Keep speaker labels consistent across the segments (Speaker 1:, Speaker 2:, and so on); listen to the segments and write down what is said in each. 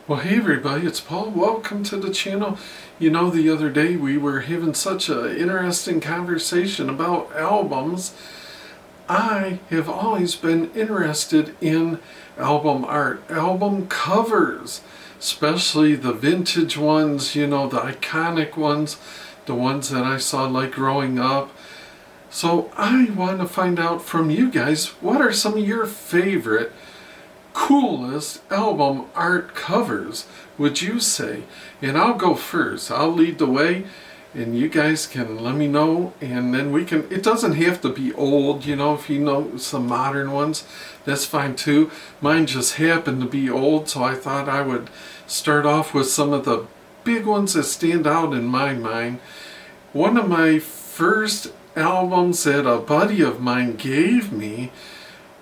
Speaker 1: Well, hey everybody, it's Paul. Welcome to the channel. You know, the other day we were having such an interesting conversation about albums. I have always been interested in album art, album covers, especially the vintage ones, you know, the iconic ones, the ones that I saw like growing up. So I want to find out from you guys, what are some of your favorite coolest album art covers, would you say? And I'll go first. I'll lead the way and you guys can let me know, and then we can, it doesn't have to be old, you know, if you know some modern ones, that's fine too. Mine just happened to be old, so I thought I would start off with some of the big ones that stand out in my mind. One of my first albums that a buddy of mine gave me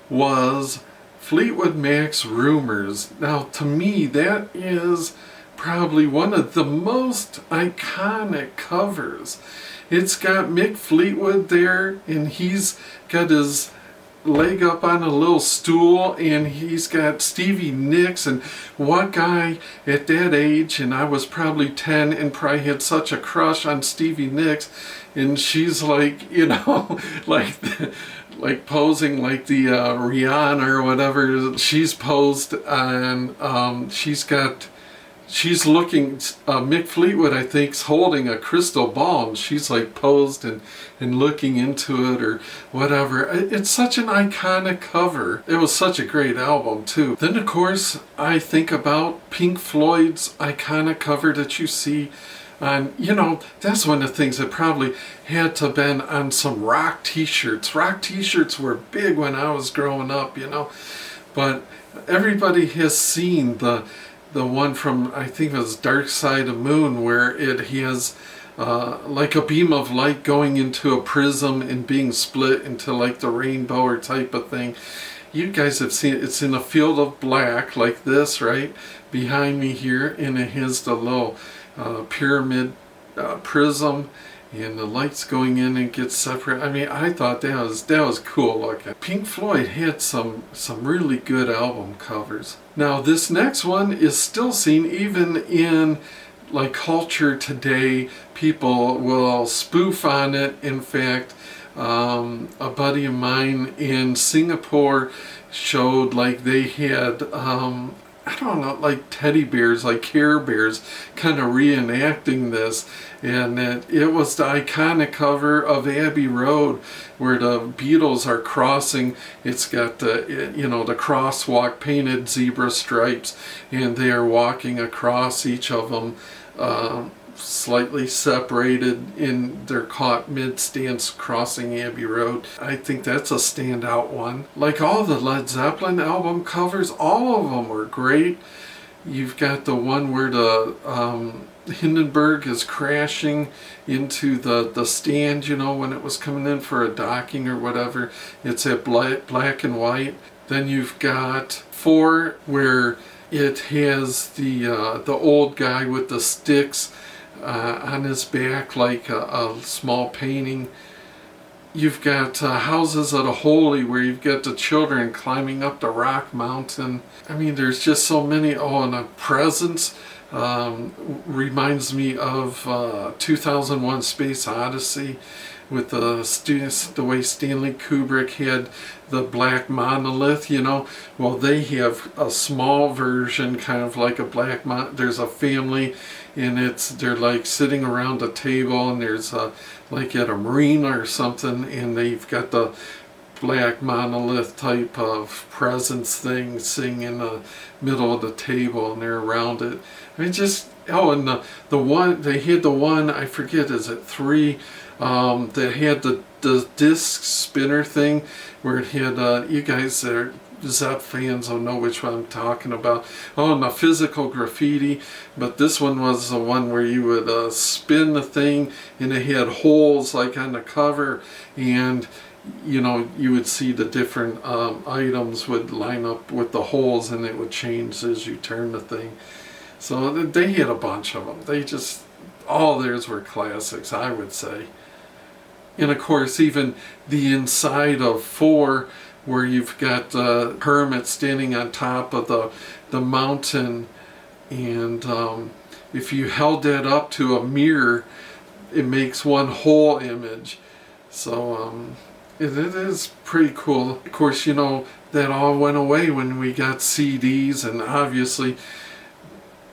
Speaker 1: was Fleetwood Mac's Rumors. Now, to me, that is probably one of the most iconic covers. It's got Mick Fleetwood there, and he's got his leg up on a little stool, and he's got Stevie Nicks, and what guy at that age, and I was probably 10 and probably had such a crush on Stevie Nicks, and she's like, you know, like posing like the Rihanna or whatever she's posed on. She's looking, Mick Fleetwood I think's holding a crystal ball, and she's like posed and looking into it or whatever. It's such an iconic cover. It was such a great album too. Then of course I think about Pink Floyd's iconic cover that you see on, you know, that's one of the things that probably had to have been on some rock t-shirts. Rock t-shirts were big when I was growing up, you know, but everybody has seen the one from, I think it was Dark Side of Moon, where it has like a beam of light going into a prism and being split into like the rainbow or type of thing. You guys have seen it. It's in a field of black like this, right behind me here, and it has the little pyramid prism, and the lights going in and get separate. I mean, I thought that was cool looking. Pink Floyd had some really good album covers. Now this next one is still seen even in like culture today. People will spoof on it. In fact, a buddy of mine in Singapore showed like they had I don't know, like teddy bears, like Care Bears, kind of reenacting this. And it was the iconic cover of Abbey Road, where the Beatles are crossing. It's got the, you know, the crosswalk, painted zebra stripes, and they are walking across, each of them slightly separated, in they're caught mid-stance crossing Abbey Road. I think that's a standout one. Like all the Led Zeppelin album covers, all of them were great. You've got the one where the Hindenburg is crashing into the stand, you know, when it was coming in for a docking or whatever. It's at black and white. Then you've got 4, where it has the old guy with the sticks on his back, like a small painting. You've got Houses of the Holy, where you've got the children climbing up the rock mountain. I mean, there's just so many. Oh, and a Presence reminds me of 2001 Space Odyssey, with the way Stanley Kubrick had the black monolith, you know. Well, they have a small version, kind of like a black there's a family, and they're like sitting around a table, and there's like at a marina or something, and they've got the black monolith type of presence thing sitting in the middle of the table, and they're around it. I mean, just, oh, and the one, they had the one, I forget, is it 3, that had the disc spinner thing, where it had, you guys that are Zepp fans will know which one I'm talking about. Oh, and the physical graffiti. But this one was the one where you would spin the thing, and it had holes like on the cover, and you know, you would see the different items would line up with the holes, and it would change as you turn the thing. So they had a bunch of them. They just, all theirs were classics, I would say. And of course, even the inside of 4, where you've got the hermit standing on top of the mountain, and if you held that up to a mirror, it makes one whole image. So it is pretty cool. Of course, you know, that all went away when we got CDs, and obviously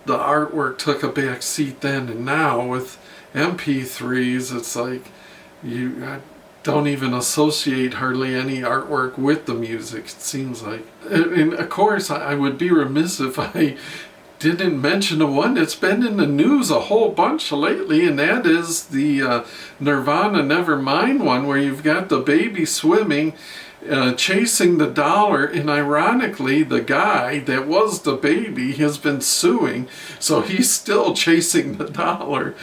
Speaker 1: the artwork took a back seat then. And now with MP3s, it's like I don't even associate hardly any artwork with the music, it seems like. And of course, I would be remiss if I didn't mention the one that's been in the news a whole bunch lately, and that is the Nirvana Nevermind one, where you've got the baby swimming, chasing the dollar, and ironically the guy that was the baby has been suing, so he's still chasing the dollar.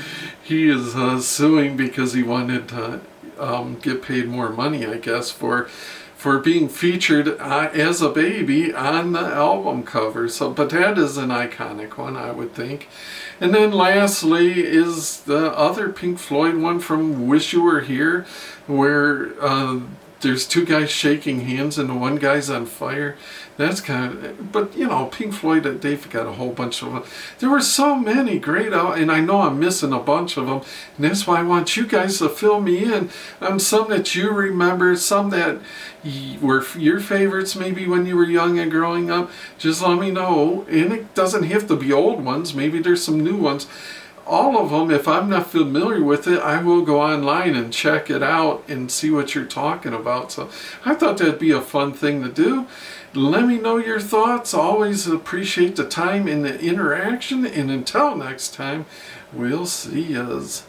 Speaker 1: He is suing because he wanted to get paid more money, I guess, for being featured as a baby on the album cover. So, but that is an iconic one, I would think. And then lastly is the other Pink Floyd one from Wish You Were Here, where there's two guys shaking hands and the one guy's on fire. That's kind of, but you know, Pink Floyd, they've got a whole bunch of them. There were so many great, and I know I'm missing a bunch of them, and that's why I want you guys to fill me in on some that you remember, some that were your favorites maybe when you were young and growing up. Just let me know, and it doesn't have to be old ones, maybe there's some new ones. All of them, if I'm not familiar with it, I will go online and check it out and see what you're talking about. So I thought that'd be a fun thing to do. Let me know your thoughts. Always appreciate the time and the interaction. And until next time, we'll see yas.